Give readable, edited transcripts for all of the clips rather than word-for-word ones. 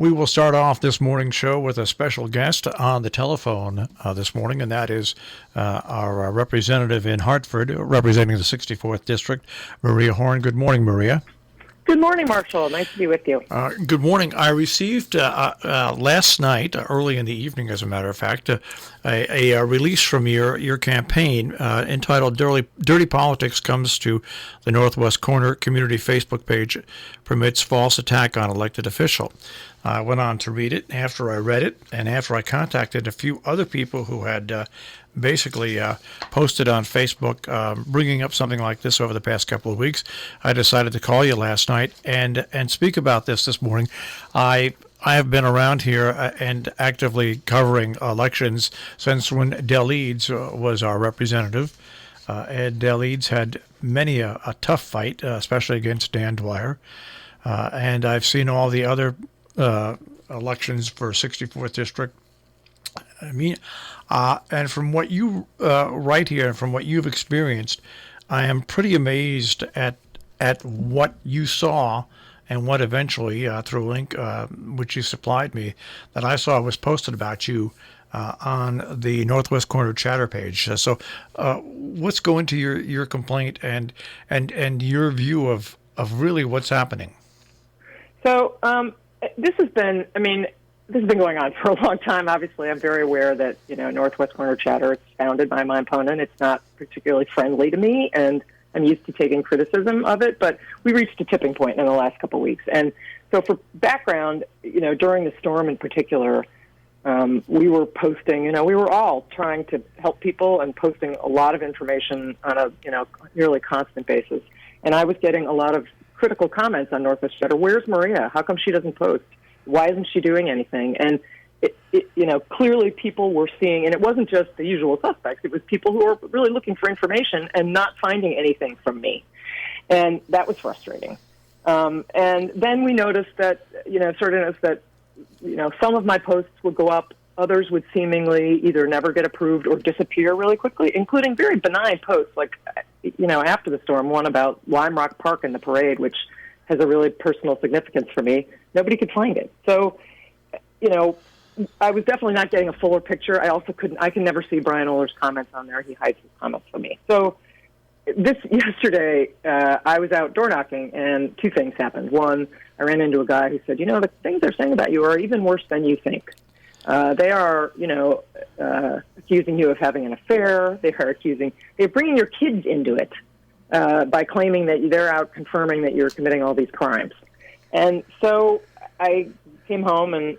We will start off this morning's show with a special guest on the telephone this morning, and that is our representative in Hartford, representing the 64th District, Maria Horn. Good morning, Maria. Good morning, Marshall. Nice to be with you. Good morning. I received last night, early in the evening, as a matter of fact, a release from your campaign entitled Dirty Politics Comes to the Northwest Corner Community Facebook page, permits false attack on elected official. I went on to read it. After I read it, and after I contacted a few other people who had basically posted on Facebook bringing up something like this over the past couple of weeks, I decided to call you last night and speak about this morning. I have been around here and actively covering elections since when Del Eads was our representative. Ed Del Eads had many a tough fight, especially against Dan Dwyer. And I've seen all the other elections for 64th District. I mean, and from what you write here and from what you've experienced, I am pretty amazed at what you saw and what eventually, through a link which you supplied me, that I saw was posted about you on the Northwest Corner chatter page. So let's go into your complaint and your view of really what's happening. So this has been going on for a long time. Obviously, I'm very aware that, Northwest Corner chatter, it's founded by my opponent. It's not particularly friendly to me, and I'm used to taking criticism of it, but we reached a tipping point in the last couple of weeks. And so for background, during the storm in particular, we were posting, we were all trying to help people and posting a lot of information on a, nearly constant basis. And I was getting a lot of critical comments on Northwest Chatter. Where's Maria? How come she doesn't post? Why isn't she doing anything? And, clearly people were seeing, and it wasn't just the usual suspects, it was people who were really looking for information and not finding anything from me. And that was frustrating. And then we noticed that, some of my posts would go up, others would seemingly either never get approved or disappear really quickly, including very benign posts like, after the storm, one about Lime Rock Park and the parade, which has a really personal significance for me. Nobody could find it. So, I was definitely not getting a fuller picture. I can never see Brian Oler's comments on there. He hides his comments from me. So yesterday, I was out door knocking, and two things happened. One, I ran into a guy who said, the things they're saying about you are even worse than you think. They are, accusing you of having an affair. They're bringing your kids into it by claiming that they're out confirming that you're committing all these crimes. And so I came home and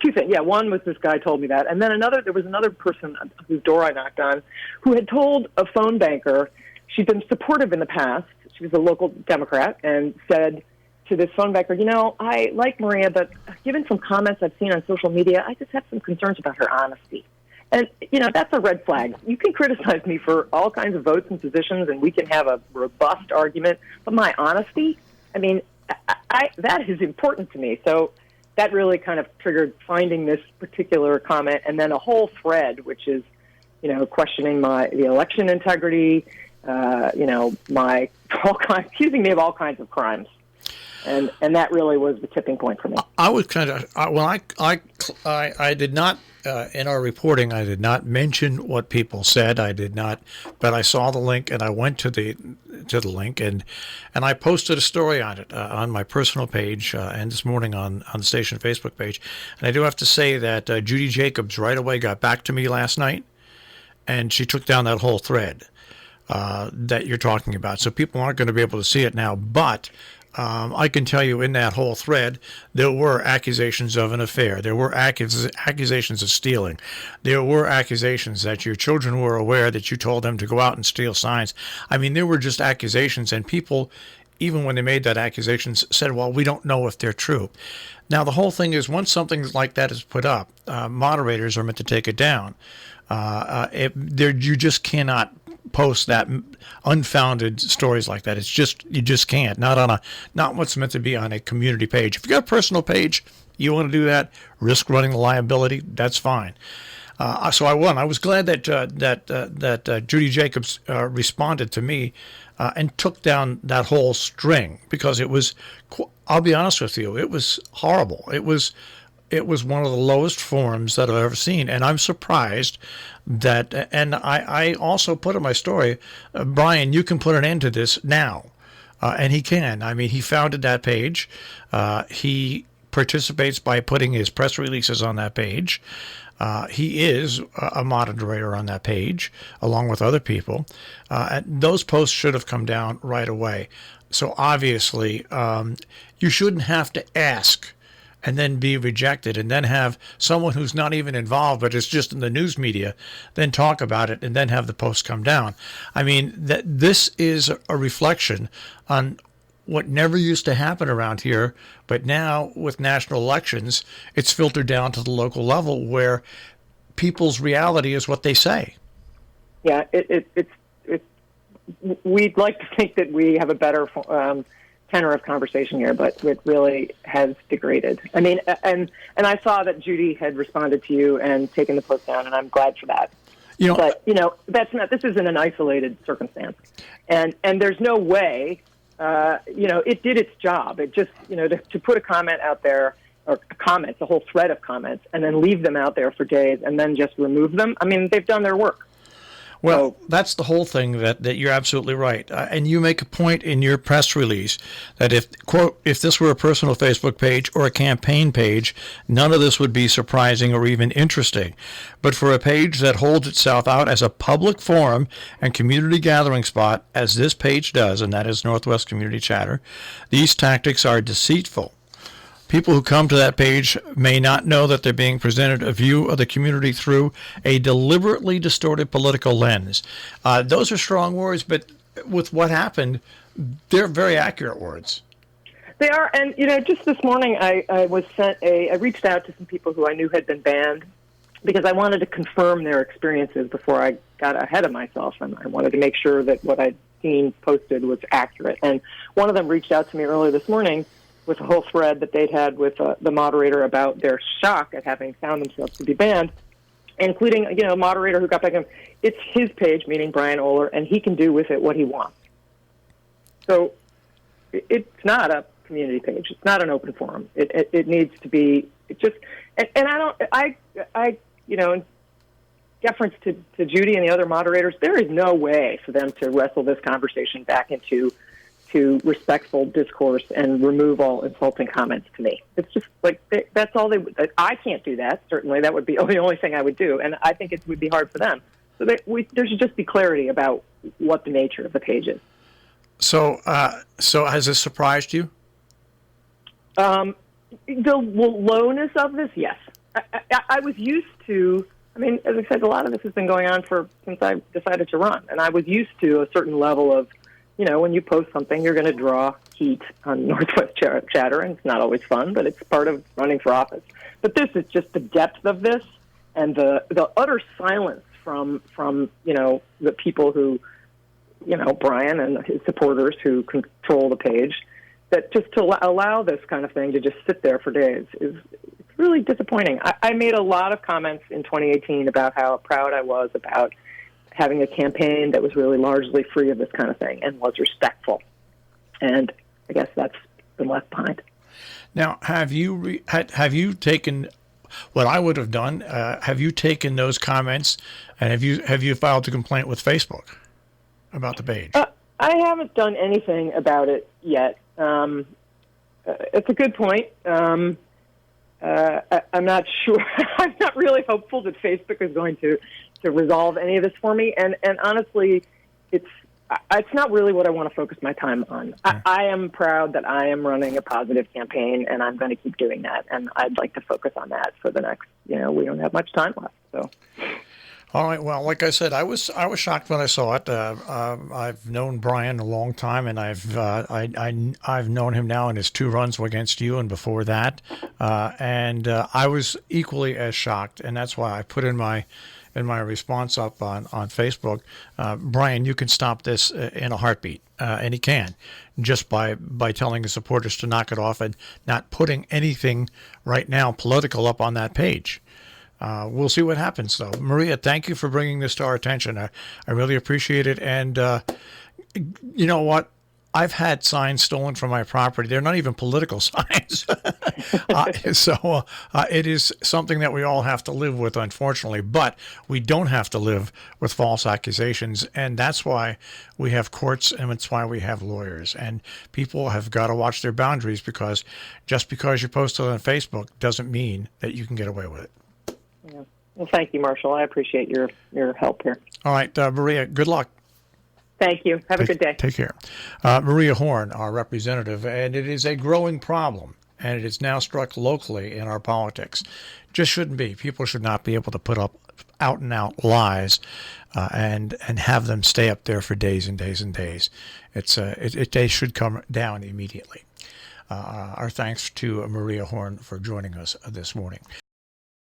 two things. Yeah, one was this guy told me that. And then there was another person whose door I knocked on who had told a phone banker, she'd been supportive in the past. She was a local Democrat, and said to this phone banker, I like Maria, but given some comments I've seen on social media, I just have some concerns about her honesty. And, that's a red flag. You can criticize me for all kinds of votes and positions, and we can have a robust argument, but my honesty, that is important to me. So that really kind of triggered finding this particular comment, and then a whole thread, which is, questioning the election integrity, accusing me of all kinds of crimes. And that really was the tipping point for me. I was kind of I did not in our reporting. I did not mention what people said. I did not, but I saw the link and I went to the link and I posted a story on it on my personal page and this morning on the station Facebook page. And I do have to say that Judy Jacobs right away got back to me last night, and she took down that whole thread that you're talking about. So people aren't going to be able to see it now, but. I can tell you in that whole thread, there were accusations of an affair. There were accusations of stealing. There were accusations that your children were aware that you told them to go out and steal signs. I mean, there were just accusations, and people, even when they made that accusations, said, well, we don't know if they're true. Now, the whole thing is, once something like that is put up, moderators are meant to take it down. You just cannot post that unfounded stories like that. You just can't. Not what's meant to be on a community page. If you got a personal page, you want to do that, risk running the liability, that's fine. So I won. I was glad that Judy Jacobs responded to me and took down that whole string because it was. I'll be honest with you, it was horrible. It was one of the lowest forums that I've ever seen, and I'm surprised that. And I also put in my story, Brian, you can put an end to this now, and he can. I mean, he founded that page. He participates by putting his press releases on that page. He is a moderator on that page, along with other people. And those posts should have come down right away. So obviously, you shouldn't have to ask and then be rejected and then have someone who's not even involved but is just in the news media then talk about it and then have the post come down. I mean, this is a reflection on what never used to happen around here, but now with national elections, it's filtered down to the local level where people's reality is what they say. Yeah, it's we'd like to think that we have a better tenor of conversation here, but it really has degraded. I mean, and I saw that Judy had responded to you and taken the post down, and I'm glad for that. But this isn't an isolated circumstance, and there's no way. It did its job. It just, to put a comment out there, or comments, a whole thread of comments, and then leave them out there for days and then just remove them. I mean, they've done their work. Well, that's the whole thing that you're absolutely right. And you make a point in your press release that if, quote, if this were a personal Facebook page or a campaign page, none of this would be surprising or even interesting. But for a page that holds itself out as a public forum and community gathering spot, as this page does, and that is Northwest Community Chatter, these tactics are deceitful. People who come to that page may not know that they're being presented a view of the community through a deliberately distorted political lens. Those are strong words, but with what happened, they're very accurate words. They are, and just this morning I reached out to some people who I knew had been banned because I wanted to confirm their experiences before I got ahead of myself, and I wanted to make sure that what I'd seen posted was accurate. And one of them reached out to me earlier this morning with a whole thread that they'd had with the moderator about their shock at having found themselves to be banned, including, a moderator who got back to him. It's his page, meaning Brian Oler, and he can do with it what he wants. So it's not a community page. It's not an open forum. It needs to be in deference to Judy and the other moderators, there is no way for them to wrestle this conversation back into respectful discourse and remove all insulting comments to me. It's just like that's all they. I can't do that. Certainly, that would be the only thing I would do, and I think it would be hard for them. So there should just be clarity about what the nature of the page is. So has this surprised you? The lowness of this, yes. I was used to. I mean, as I said, a lot of this has been going on since I decided to run, and I was used to a certain level of. When you post something, you're going to draw heat on Northwest Chatter, and it's not always fun, but it's part of running for office. But this is just the depth of this and the utter silence from the people who, Brian and his supporters who control the page, that just to allow this kind of thing to just sit there for days is really disappointing. I made a lot of comments in 2018 about how proud I was about having a campaign that was really largely free of this kind of thing and was respectful. And I guess that's been left behind. Now, have you taken what I would have done? Have you taken those comments and have you filed a complaint with Facebook about the page? I haven't done anything about it yet. It's a good point. I'm not sure. I'm not really hopeful that Facebook is going to resolve any of this for me. And honestly, it's not really what I want to focus my time on. I am proud that I am running a positive campaign, and I'm going to keep doing that. And I'd like to focus on that for the next, we don't have much time left. So. All right. Well, like I said, I was shocked when I saw it. I've known Brian a long time, and I've known him now in his 2 runs against you and before that, and I was equally as shocked, and that's why I put in my response up on Facebook. Brian, you can stop this in a heartbeat, and he can, just by telling his supporters to knock it off and not putting anything right now political up on that page. We'll see what happens, though. Maria, thank you for bringing this to our attention. I really appreciate it. And You know what? I've had signs stolen from my property. They're not even political signs. So it is something that we all have to live with, unfortunately. But we don't have to live with false accusations. And that's why we have courts and it's why we have lawyers. And people have got to watch their boundaries because just because you post it on Facebook doesn't mean that you can get away with it. Yeah. Well, thank you, Marshall. I appreciate your help here. All right, Maria, good luck. Thank you. Have a good day. Take care. Maria Horn, our representative, and it is a growing problem, and it is now struck locally in our politics. Just shouldn't be. People should not be able to put up out-and-out lies and have them stay up there for days and days and days. They should come down immediately. Our thanks to Maria Horn for joining us this morning.